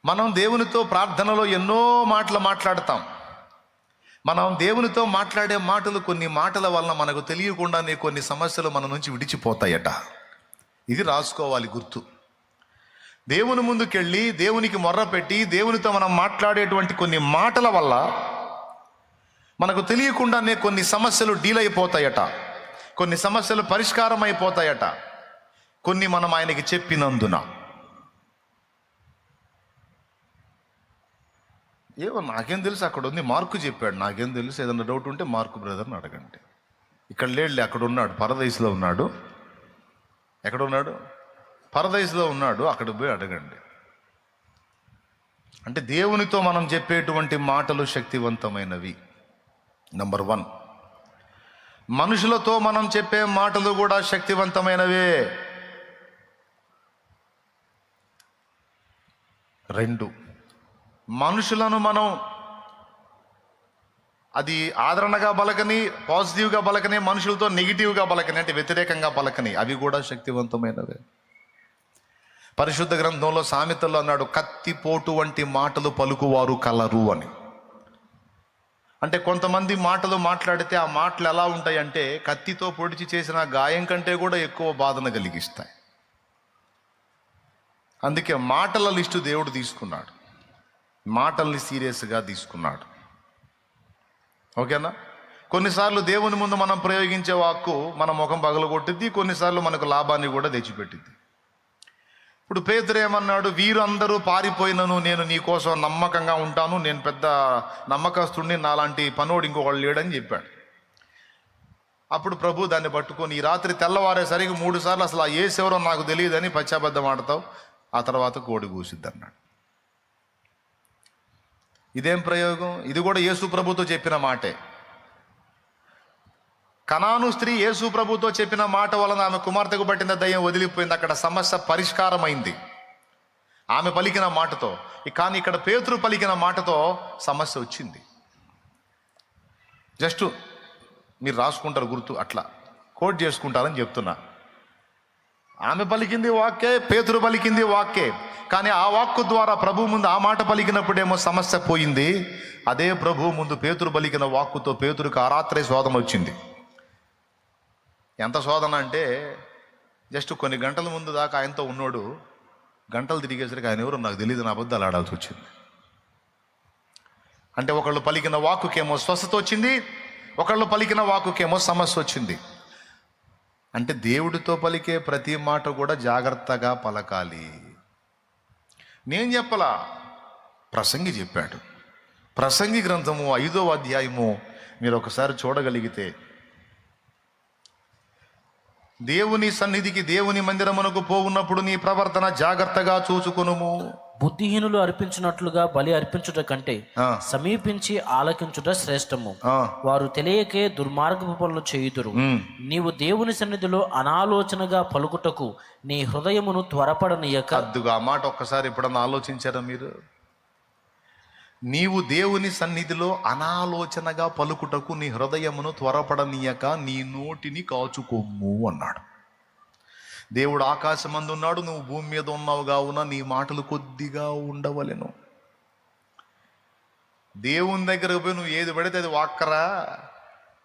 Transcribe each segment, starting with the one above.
మనం దేవునితో ప్రార్థనలో ఎన్నో మాటలు మాట్లాడతాం. మనం దేవునితో మాట్లాడే మాటలు, కొన్ని మాటల వలన మనకు తెలియకుండానే కొన్ని సమస్యలు మన నుంచి విడిచిపోతాయట. ఇది రాసుకోవాలి గుర్తు. దేవుని ముందుకెళ్ళి దేవునికి మొర్ర పెట్టి దేవునితో మనం మాట్లాడేటువంటి కొన్ని మాటల వల్ల మనకు తెలియకుండానే కొన్ని సమస్యలు డీల్ అయిపోతాయట, కొన్ని సమస్యలు పరిష్కారం అయిపోతాయట, కొన్ని మనం ఆయనకి చెప్పినందున. ఏమో నాకేం తెలుసు, అక్కడ ఉంది మార్కు చెప్పాడు, నాకేం తెలుసు. ఏదన్నా డౌట్ ఉంటే మార్కు బ్రదర్ని అడగండి. ఇక్కడ లేడులే, అక్కడ ఉన్నాడు, పరదేశంలో ఉన్నాడు. ఎక్కడ ఉన్నాడు? పరదేశంలో ఉన్నాడు, అక్కడ పోయి అడగండి. అంటే దేవునితో మనం చెప్పేటువంటి మాటలు శక్తివంతమైనవి. నంబర్ 1, మనుషులతో మనం చెప్పే మాటలు కూడా శక్తివంతమైనవే. 2, మనుషులను మనం అది ఆదరణగా బలకని, పాజిటివ్గా బలకని, మనుషులతో నెగిటివ్గా బలకని, అంటే వ్యతిరేకంగా బలకని, అవి కూడా శక్తివంతమైనవే. పరిశుద్ధ గ్రంథంలో సామెతల్లో అన్నాడు, కత్తిపోటు వంటి మాటలు పలుకువారు కలరు అని. అంటే కొంతమంది మాటలు మాట్లాడితే ఆ మాటలు ఎలా ఉంటాయి అంటే కత్తితో పొడిచి చేసిన గాయం కంటే కూడా ఎక్కువ బాధను కలిగిస్తాయి. అందుకే మాటల లిస్టు దేవుడు తీసుకున్నాడు, మాటల్ని సీరియస్గా తీసుకున్నాడు. ఓకేనా? కొన్నిసార్లు దేవుని ముందు మనం ప్రయోగించే వాక్కు మన ముఖం పగలగొట్టిద్ది, కొన్నిసార్లు మనకు లాభాన్ని కూడా తెచ్చిపెట్టిద్ది. ఇప్పుడు పేతురు ఏమన్నాడు? వీరు అందరూ పారిపోయినను నేను నీ కోసం నమ్మకంగా ఉంటాను, నేను పెద్ద నమ్మకస్తుడిని, నాలాంటి పనోడు ఇంకొకళ్ళు లేడని చెప్పాడు. అప్పుడు ప్రభు దాన్ని పట్టుకొని, ఈ రాత్రి తెల్లవారేసరికి 3 సార్లు అసలు ఆ యేసెవరో నాకు తెలియదని పశ్చాబద్ధం ఆడతావు, ఆ తర్వాత కోడి కూసిద్ది అన్నాడు. ఇదేం ప్రయోగం? ఇది కూడా యేసు ప్రభుతో చెప్పిన మాటే. కనాను స్త్రీ యేసు ప్రభుతో చెప్పిన మాట వలన ఆమె కుమార్తెకు పట్టిన దయ్యం వదిలిపోయింది. అక్కడ సమస్య పరిష్కారమైంది ఆమె పలికిన మాటతో. కానీ ఇక్కడ పేతురు పలికిన మాటతో సమస్య వచ్చింది. జస్ట్ మీరు రాసుకుంటారు గుర్తు, అట్లా కోట్ చేసుకుంటారని చెప్తున్నా. ఆమె పలికింది వాక్కే, పేతురు పలికింది వాక్కే. కానీ ఆ వాక్కు ద్వారా ప్రభు ముందు ఆ మాట పలికినప్పుడేమో సమస్య పోయింది. అదే ప్రభు ముందు పేతురు పలికిన వాక్కుతో పేతురుకు ఆ రాత్రే శోధన వచ్చింది. ఎంత శోధన అంటే జస్ట్ కొన్ని గంటల ముందు దాకా ఆయనతో ఉన్నాడు, గంటలు తిరిగేసరికి ఆయన ఎవరో నాకు తెలియదు, నా అబద్ధాలు ఆడాల్సి వచ్చింది. అంటే ఒకళ్ళు పలికిన వాక్కుకేమో స్వస్థత వచ్చింది, ఒకళ్ళు పలికిన వాక్కుకేమో సమస్య వచ్చింది. అంటే దేవుడితో పలికే ప్రతి మాట కూడా జాగ్రత్తగా పలకాలి. నేను చెప్పలా, ప్రసంగి చెప్పాడు. ప్రసంగి గ్రంథము 5వ అధ్యాయము మీరు ఒకసారి చూడగలిగితే, దేవుని సన్నిధికి, దేవుని మందిరమునకు పోవున్నప్పుడు నీ ప్రవర్తన జాగ్రత్తగా చూసుకొనుము. బుద్ధిహీనులు అర్పించినట్లుగా బలి అర్పించుట కంటే సమీపించి ఆలకించుట శ్రేష్టము. వారు తెలియకే దుర్మార్గపు పనులు చేయుదురు. నీవు దేవుని సన్నిధిలో అనాలోచనగా పలుకుటకు నీ హృదయమును త్వరపడనీయక. అద్దుగా మాట ఒక్కసారి ఎప్పుడన్నా ఆలోచించారా మీరు? నీవు దేవుని సన్నిధిలో అనాలోచనగా పలుకుటకు నీ హృదయమును త్వరపడనీయక నీ నోటిని కాచుకొమ్ము అన్నాడు. దేవుడు ఆకాశమందు ఉన్నాడు, నువ్వు భూమి మీద ఉన్నావు కావున నీ మాటలు కొద్దిగా ఉండవలెను. దేవుని దగ్గరకు పోయి నువ్వు ఏది పడితే అది వాక్కరా,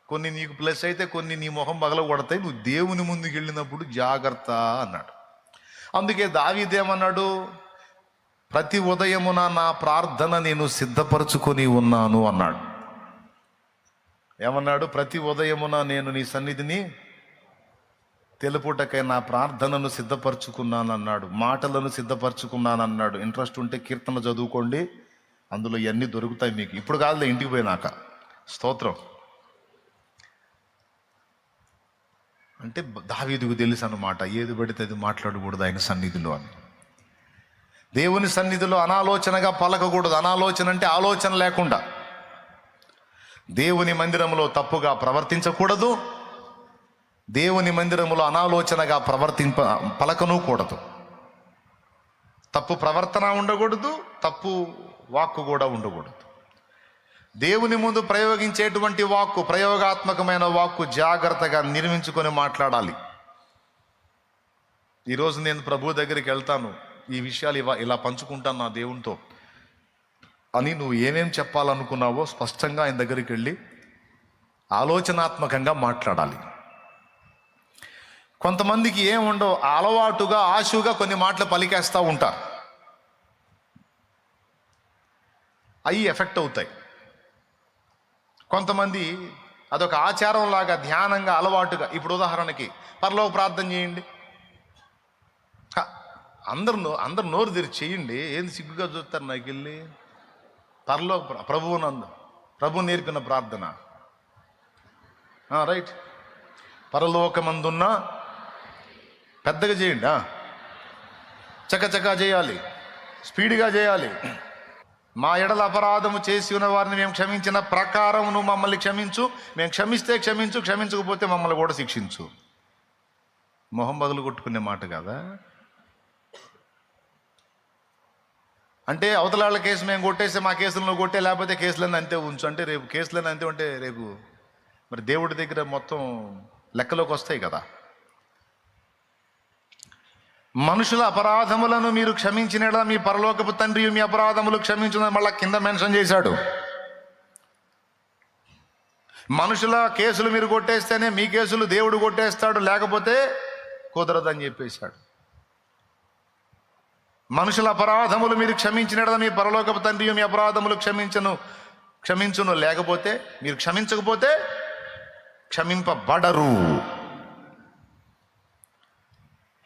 కొన్ని నీకు ప్లస్ అయితే కొన్ని నీ ముఖం పగల కొడతాయి. నువ్వు దేవుని ముందుకు వెళ్ళినప్పుడు జాగ్రత్త అన్నాడు. అందుకే దావీదేమన్నాడు? ప్రతి ఉదయమున నా ప్రార్థన నేను సిద్ధపరచుకొని ఉన్నాను అన్నాడు. ఏమన్నాడు? ప్రతి ఉదయమున నేను నీ సన్నిధిని తెలుపుటకై నా ప్రార్థనను సిద్ధపరచుకున్నాను అన్నాడు, మాటలను సిద్ధపరచుకున్నాను అన్నాడు. ఇంట్రెస్ట్ ఉంటే కీర్తన చదువుకోండి, అందులో ఇవన్నీ దొరుకుతాయి మీకు. ఇప్పుడు కాదులే, ఇంటికి పోయినాక. స్తోత్రం. అంటే దావీదుకు తెలుసు అన్నమాట, ఏది పడితే అది మాట్లాడకూడదు ఆయన సన్నిధిలో అని. దేవుని సన్నిధిలో అనాలోచనగా పలకకూడదు. అనాలోచన అంటే ఆలోచన లేకుండా. దేవుని మందిరంలో తప్పుగా ప్రవర్తించకూడదు, దేవుని మందిరములో అనాలోచనగా పలకను కూడదు. తప్పు ప్రవర్తన ఉండకూడదు, తప్పు వాక్కు కూడా ఉండకూడదు. దేవుని ముందు ప్రయోగించేటువంటి వాక్కు, ప్రయోగాత్మకమైన వాక్కు జాగ్రత్తగా నిర్మించుకొని మాట్లాడాలి. ఈరోజు నేను ప్రభు దగ్గరికి వెళ్తాను, ఈ విషయాలు ఇలా పంచుకుంటాను నా దేవునితో. అని నువ్వు ఏమేం చెప్పాలనుకున్నావో స్పష్టంగా ఆయన దగ్గరికి వెళ్ళి ఆలోచనాత్మకంగా మాట్లాడాలి. కొంతమందికి ఏముండవు, అలవాటుగా ఆశుగా కొన్ని మాటలు పలికేస్తూ ఉంటారు, అవి ఎఫెక్ట్ అవుతాయి. కొంతమంది అదొక ఆచారంలాగా ధ్యానంగా అలవాటుగా, ఇప్పుడు ఉదాహరణకి పరలోక ప్రార్థన చేయండి, అందరు నోరు తెరిచి చేయండి, ఏంది సిగ్గుగా చూస్తారు నాకు వెళ్ళి. పరలోక ప్రభువు నేర్పిన ప్రార్థన, రైట్, పరలోకమందున్న పెద్దగా చేయండి, చకచకా చేయాలి, స్పీడ్గా చేయాలి. మా ఎడల అపరాధము చేసి ఉన్న వారిని మేము క్షమించిన ప్రకారం నువ్వు మమ్మల్ని క్షమించు, మేము క్షమిస్తే క్షమించు, క్షమించకపోతే మమ్మల్ని కూడా శిక్షించు. మొహం బదులు కొట్టుకునే మాట కదా. అంటే అవతల వాళ్ళ కేసు మేము కొట్టేస్తే మా కేసులు నువ్వు కొట్టే, లేకపోతే కేసులన్నీ అంతే ఉంచు అంటే రేపు కేసులన్నీ అంతే ఉంటే రేపు మరి దేవుడి దగ్గర మొత్తం లెక్కలోకి వస్తాయి కదా. మనుషుల అపరాధములను మీరు క్షమించిన మీ పరలోకపు తండ్రి మీ అపరాధములు క్షమించిన, మళ్ళా కింద మెన్షన్ చేశాడు. మనుషుల కేసులు మీరు కొట్టేస్తేనే మీ కేసులు దేవుడు కొట్టేస్తాడు, లేకపోతే కుదరదని చెప్పేశాడు. మనుషుల అపరాధములు మీరు క్షమించిన మీ పరలోకపు తండ్రి మీ అపరాధములు క్షమించును, లేకపోతే మీరు క్షమించకపోతే క్షమింపబడరు.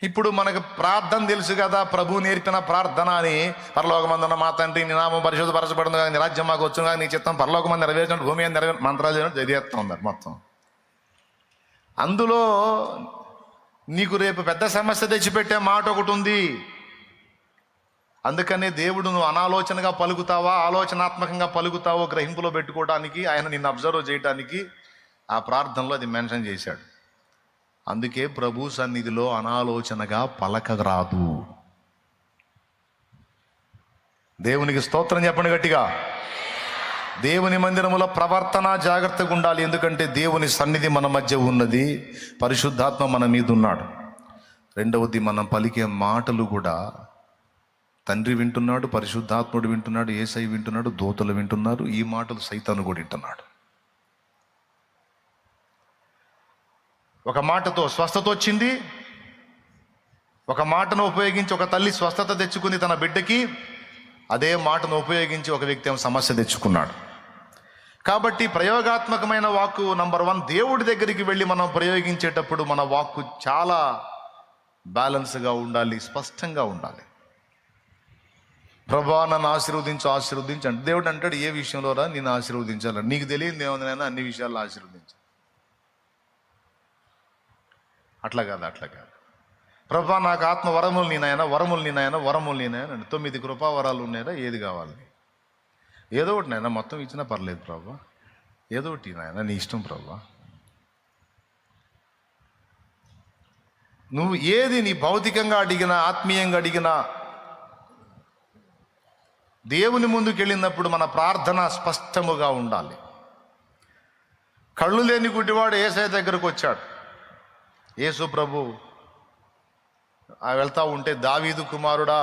ఇప్పుడు మనకు ప్రార్థన తెలుసు కదా, ప్రభు నేర్పిన ప్రార్థన అని. పరలోకమందున్న మా తండ్రి నీ నామం పరిశుద్ధపరచబడును కానీ, నీ రాజ్యం మాకు వచ్చును కానీ, నీ చిత్తం పరలోకమందు నెరవేర్చినట్టు భూమి మీద మంత్రాలు చదివేస్తూ ఉన్నారు మొత్తం. అందులో నీకు రేపు పెద్ద సమస్య తెచ్చిపెట్టే మాట ఒకటి ఉంది. అందుకనే దేవుడు నువ్వు అనాలోచనగా పలుకుతావా, ఆలోచనాత్మకంగా పలుకుతావో గ్రహింపులో పెట్టుకోవడానికి, ఆయన నిన్ను అబ్జర్వ్ చేయడానికి ఆ ప్రార్థనలో అది మెన్షన్ చేశాడు. అందుకే ప్రభు సన్నిధిలో అనాలోచనగా పలకరాదు. దేవునికి స్తోత్రం చెప్పండి గట్టిగా. దేవుని మందిరములో ప్రవర్తన జాగ్రత్తగా ఉండాలి. ఎందుకంటే దేవుని సన్నిధి మన మధ్య ఉన్నది, పరిశుద్ధాత్మ మన మీద ఉన్నాడు. రెండవది, మనం పలికే మాటలు కూడా తండ్రి వింటున్నాడు, పరిశుద్ధాత్ముడు వింటున్నాడు, యేసై వింటున్నాడు, దూతలు వింటున్నారు. ఈ మాటలు సైతాను కూడా వింటున్నాడు. ఒక మాటతో స్వస్థత వచ్చింది, ఒక మాటను ఉపయోగించి ఒక తల్లి స్వస్థత తెచ్చుకుంది తన బిడ్డకి, అదే మాటను ఉపయోగించి ఒక వ్యక్తి ఏమో సమస్య తెచ్చుకున్నాడు. కాబట్టి ప్రయోగాత్మకమైన వాక్కు నంబర్ 1, దేవుడి దగ్గరికి వెళ్ళి మనం ప్రయోగించేటప్పుడు మన వాక్కు చాలా బ్యాలెన్స్గా ఉండాలి, స్పష్టంగా ఉండాలి. ప్రభా నన్ను ఆశీర్వదించు అంటే దేవుడు అంటాడు, ఏ విషయంలో రా నేను ఆశీర్వదించాలని, నీకు తెలియదు ఏముందైనా అన్ని విషయాల్లో ఆశీర్వదించాలి. అట్లా కాదు. ప్రభా నాకు ఆత్మ వరములు నేనాయన 9 కృపావరాలు ఉన్నాయా, ఏది కావాలి, ఏదో ఒకటి నాయన, మొత్తం ఇచ్చినా పర్లేదు ప్రభా, ఏదో ఒకటి నాయన నీ ఇష్టం ప్రభా. నువ్వు ఏది నీ భౌతికంగా అడిగినా, ఆత్మీయంగా అడిగినా, దేవుని ముందుకు వెళ్ళినప్పుడు మన ప్రార్థన స్పష్టముగా ఉండాలి. కళ్ళు లేని గుడ్డివాడు యేసయ్య దగ్గరకు వచ్చాడు. యేసు ప్రభు వెళ్తా ఉంటే, దావీదు కుమారుడా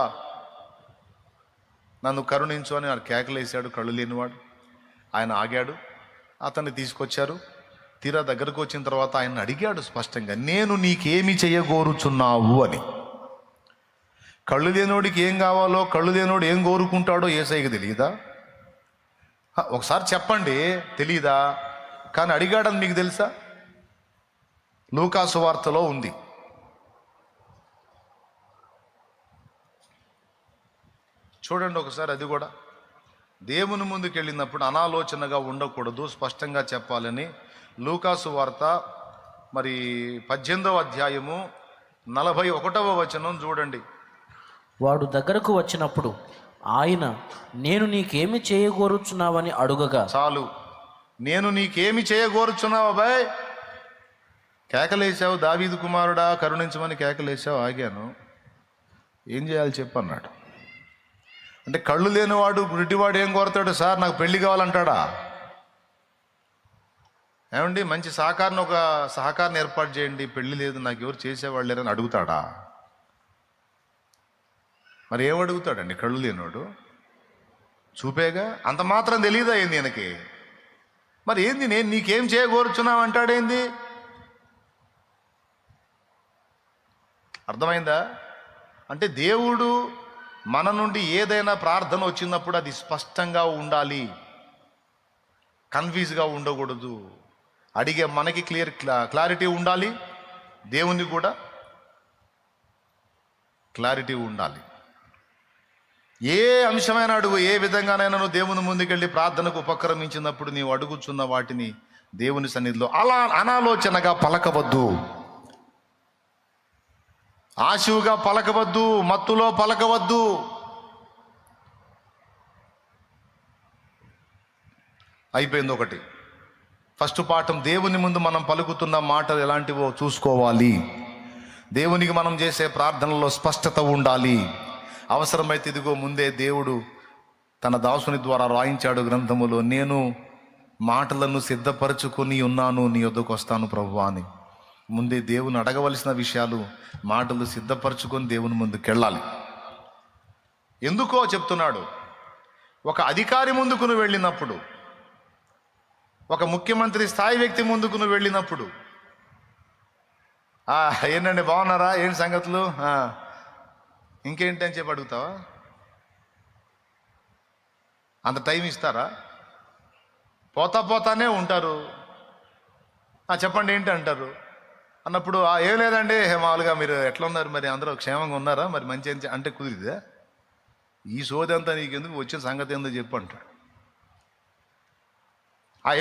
నన్ను కరుణించు అని కేకలేశాడు కళ్ళు లేనివాడు. ఆయన ఆగాడు, అతన్ని తీసుకొచ్చారు. తీరా దగ్గరకు వచ్చిన తర్వాత ఆయన అడిగాడు స్పష్టంగా, నేను నీకేమి చేయగోరుచున్నావు అని. కళ్ళు లేనోడికి ఏం కావాలో, కళ్ళు లేనోడు ఏం కోరుకుంటాడో యేసయ్యకి తెలియదా? ఒకసారి చెప్పండి, తెలీదా? కానీ అడిగాడని మీకు తెలుసా? లూకా సువార్తలో ఉంది. చూడండి ఒకసారి. అది కూడా దేవుని ముందుకు వెళ్ళినప్పుడు అనాలోచనగా ఉండకూడదు, స్పష్టంగా చెప్పాలని లూకా సువార్త మరి 18వ అధ్యాయము 41వ వచనం చూడండి. వాడు దగ్గరకు వచ్చినప్పుడు ఆయన, నేను నీకేమి చేయగోరుచున్నావని అడుగగా, చాలు, నేను నీకేమి చేయగోరుచున్నావు అబ్బాయ్, కేకలేసావు, దావీదు కుమారుడా కరుణించమని కేకలేసావు, ఆగాను, ఏం చేయాలి చెప్పన్నాడు. అంటే కళ్ళు లేనివాడు గుడ్డివాడు ఏం కోరతాడు? సార్ నాకు పెళ్లి కావాలంటాడా? ఏమండి మంచి సహకారం ఏర్పాటు చేయండి, పెళ్లి లేదు నాకు ఎవరు చేసేవాళ్ళు లేరని అడుగుతాడా? మరి ఏమడుగుతాడండి కళ్ళు లేనివాడు? చూపేగా, అంత మాత్రం తెలియదా ఏంది ఈయనకి? మరి ఏంది, నేను నీకేం చేయగోరుచున్నావు అంటాడేంది? అర్థమైందా? అంటే దేవుడు మన నుండి ఏదైనా ప్రార్థన వచ్చినప్పుడు అది స్పష్టంగా ఉండాలి, కన్ఫ్యూజ్గా ఉండకూడదు. అడిగే మనకి క్లారిటీ ఉండాలి, దేవునికి కూడా క్లారిటీ ఉండాలి. ఏ అంశమైన అడుగు, ఏ విధంగానైనా నువ్వు దేవుని ముందుకెళ్ళి ప్రార్థనకు ఉపక్రమించినప్పుడు నీవు అడుగుచున్న వాటిని దేవుని సన్నిధిలో అలా అనాలోచనగా పలకవద్దు, ఆశువుగా పలకవద్దు, మత్తులో పలకవద్దు. అయిపోయింది ఒకటి. ఫస్ట్ పాఠం, దేవుని ముందు మనం పలుకుతున్న మాటలు ఎలాంటివో చూసుకోవాలి. దేవునికి మనం చేసే ప్రార్థనలో స్పష్టత ఉండాలి. అవసరమైతే ఇదిగో ముందే దేవుడు తన దాసుని ద్వారా రాయించాడు గ్రంథములో, నేను మాటలను సిద్ధపరచుకొని ఉన్నాను, నీ యొద్దకు వస్తాను ప్రభువా అని. ముందే దేవుని అడగవలసిన విషయాలు, మాటలు సిద్ధపరచుకొని దేవుని ముందుకు వెళ్ళాలి. ఎందుకో చెప్తున్నాడు. ఒక అధికారి ముందుకు నువ్వు వెళ్ళినప్పుడు, ఒక ముఖ్యమంత్రి స్థాయి వ్యక్తి ముందుకు నువ్వు వెళ్ళినప్పుడు, ఏంటండి బాగున్నారా, ఏంటి సంగతులు, ఇంకేంటి అని చెప్పి అడుగుతావా? అంత టైం ఇస్తారా? పోతానే ఉంటారు. చెప్పండి ఏంటి అంటారు. అన్నప్పుడు ఏం లేదండి, మామూలుగా మీరు ఎట్లా ఉన్నారు, మరి అందరూ క్షేమంగా ఉన్నారా, మరి మంచి అంటే కుదిరిదా? ఈ సోది అంతా నీకెందుకు, వచ్చిన సంగతి ఏందో చెప్పు అంటాడు.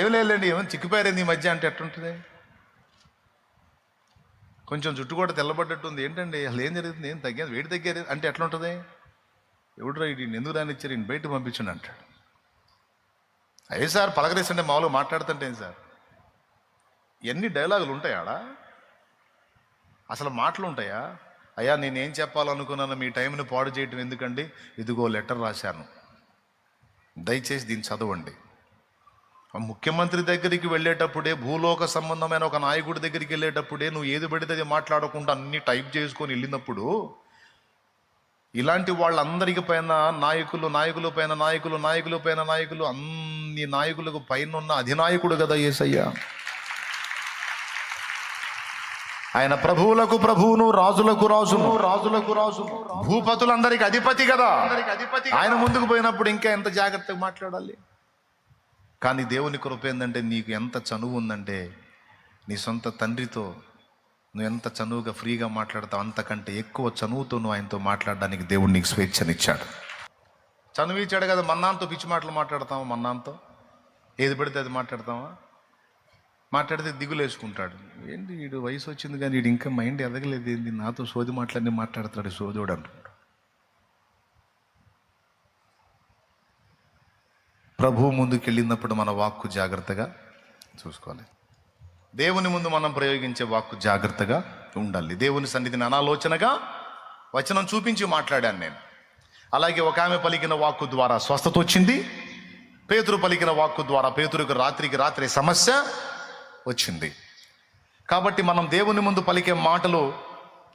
ఏం లేదండి, ఏమైనా చిక్కిపోయారేంది ఈ మధ్య అంటే ఎట్లుంటుంది? కొంచెం జుట్టు కూడా తెల్లబడ్డట్టుంది, ఏంటండి అసలు ఏం జరుగుతుంది, ఏం తగ్గారు, వేడి తగ్గారు అంటే ఎట్లుంటుంది? ఎవడు ఈయన ఎందుకు రానిచ్చారు, ఈయన బయట పంపించండి అంటాడు. అయ్యే సార్ పలకరిస్తుంటే మామూలుగా మాట్లాడుతుంటే ఏం సార్, ఎన్ని డైలాగులు ఉంటాయి ఆడ, అసలు మాటలు ఉంటాయా? అయ్యా నేనేం చెప్పాలనుకున్నాను, మీ టైంని పాడు చేయటం ఎందుకండి, ఇదిగో లెటర్ రాశాను, దయచేసి దీన్ని చదవండి. ముఖ్యమంత్రి దగ్గరికి వెళ్ళేటప్పుడే, భూలోక సంబంధమైన ఒక నాయకుడి దగ్గరికి వెళ్ళేటప్పుడే నువ్వు ఏది పడితే అది మాట్లాడకుండా అన్ని టైప్ చేసుకొని వెళ్ళినప్పుడు, ఇలాంటి వాళ్ళందరికి పైన నాయకులు పైన నాయకులు అన్ని నాయకులకు పైన ఉన్న అధినాయకుడు కదా యేసయ్య. ఆయన ప్రభువులకు ప్రభువును, రాజులకు రాజు, భూపతులందరికి అధిపతి కదా. ఆయన ముందుకు పోయినప్పుడు ఇంకా ఎంత జాగ్రత్తగా మాట్లాడాలి. కానీ దేవుని కృప ఏంటంటే, నీకు ఎంత చనువు ఉందంటే, నీ సొంత తండ్రితో నువ్వు ఎంత చనువుగా ఫ్రీగా మాట్లాడతావు, అంతకంటే ఎక్కువ చనువుతో నువ్వు ఆయనతో మాట్లాడడానికి దేవుడు నీకు స్వేచ్ఛనిచ్చాడు. చనువు ఇచ్చాడు కదా. మన్నాంతో పిచ్చి మాటలు మాట్లాడతామా? మన్నాంతో ఏది పడితే అది మాట్లాడతామా? మాట్లాడితే దిగులు వేసుకుంటాడు. ఏంటి వీడు వయసు వచ్చింది కానీ వీడు ఇంకా మైండ్ ఎదగలేదు ఏంది, నాతో సోది మాటలన్నీ మాట్లాడతాడు సోదోడు అంటాడు. ప్రభు ముందుకు వెళ్ళినప్పుడు మన వాక్కు జాగ్రత్తగా చూసుకోవాలి. దేవుని ముందు మనం ప్రయోగించే వాక్కు జాగ్రత్తగా ఉండాలి. దేవుని సన్నిధిని అనాలోచనగా వచనం చూపించి మాట్లాడాను నేను. అలాగే ఒక ఆమె పలికిన వాక్కు ద్వారా స్వస్థత వచ్చింది. పేతురు పలికిన వాక్కు ద్వారా పేతురుకు రాత్రి సమస్య వచ్చింది. కాబట్టి మనం దేవుని ముందు పలికే మాటలు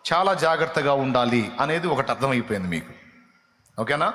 చాలా జాగ్రత్తగా ఉండాలి అనేది ఒకటి అర్థమైపోయింది మీకు. ఓకేనా?